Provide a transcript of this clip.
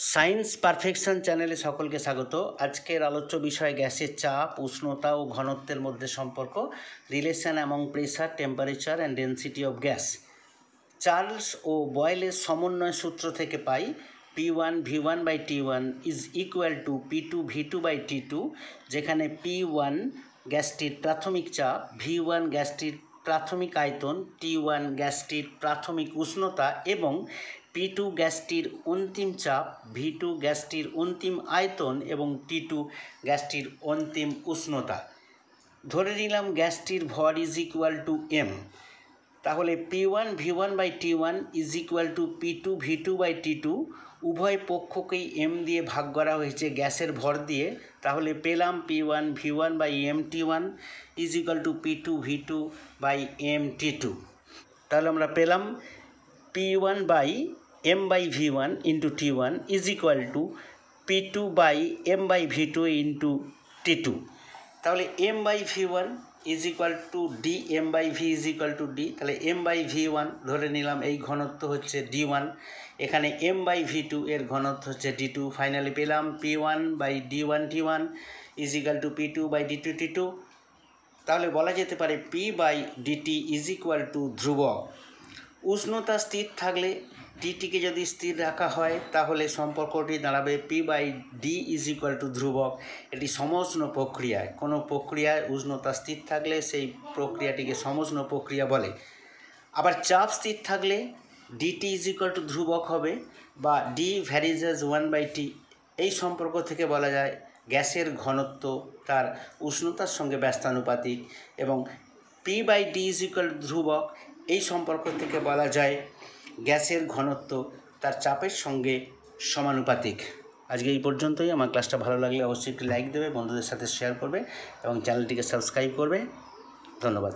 Science perfection চ্যানেলে সকলকে স্বাগত। আজকের আলোচ্য বিষয় গ্যাসের চাপ, উষ্ণতা ও ঘনত্বের মধ্যে সম্পর্ক, relation among pressure, temperature and density of gas. Charles ও বয়েলের সমন্বয় সূত্র থেকে পাই P1 V1 by T1 is equal to P2 V2 by T2, যেখানে P1 গ্যাসটির প্রাথমিক চাপ, V1 গ্যাসটির প্রাথমিক আয়তন, T1 গ্যাসটির প্রাথমিক উষ্ণতা এবং P2 গ্যাসটির অন্তিম চাপ, V2 গ্যাসটির অন্তিম আয়তন এবং T2 গ্যাসটির অন্তিম উষ্ণতা। ধরে নিলাম গ্যাসটির ভর ইজ ইকুয়াল টু M। তাহলে P1 V1 by T1 is equal to P2 V2 by T2, উভয় পক্ষকেই M দিয়ে ভাগ করা হয়েছে গ্যাসের ভর দিয়ে। তাহলে পেলাম P1 V1 by MT1 is equal to P2 V2 by MT2। তাহলে আমরা পেলাম P1 by M by V1 into T1 is equal to P2 by M by V2 into T2। তাহলে M by V1 is equal to D, M by V is equal to D. তাহলে M by V1 ধরে নিলাম এই ঘনত্ব হচ্ছে D1, এখানে M by V2 এর ঘনত্ব হচ্ছে D2। ফাইনালি পেলাম P1 by D1 T1 is equal to P2 by D2 T2। তাহলে বলা যেতে পারে P by DT is equal to ধ্রুবক। উষ্ণতা স্থির থাকলে ডিটিকে যদি স্থির রাখা হয় তাহলে সম্পর্কটি দাঁড়াবে P by D is equal to ধ্রুবক। এটি সমউষ্ণ প্রক্রিয়ায়, কোনো প্রক্রিয়ায় উষ্ণতা স্থির থাকলে সেই প্রক্রিয়াটিকে সমউষ্ণ প্রক্রিয়া বলে। আবার চাপ স্থির থাকলে ডিটি ইজ ইকুয়াল টু ধ্রুবক হবে, বা ডি ভ্যারিজ অ্যাজ 1/T। এই সম্পর্ক থেকে বলা যায় গ্যাসের ঘনত্ব তার উষ্ণতার সঙ্গে ব্যস্তানুপাতিক, এবং P by D is equal to ধ্রুবক। এই সম্পর্ক থেকে বলা যায় গ্যাসের ঘনত্ব তার চাপের সঙ্গে সমানুপাতিক। আজকে এই পর্যন্তই। আমার ক্লাসটা ভালো লাগলে অবশ্যই একটি লাইক দেবে, বন্ধুদের সাথে শেয়ার করবে এবং চ্যানেলটিকে সাবস্ক্রাইব করবে। ধন্যবাদ।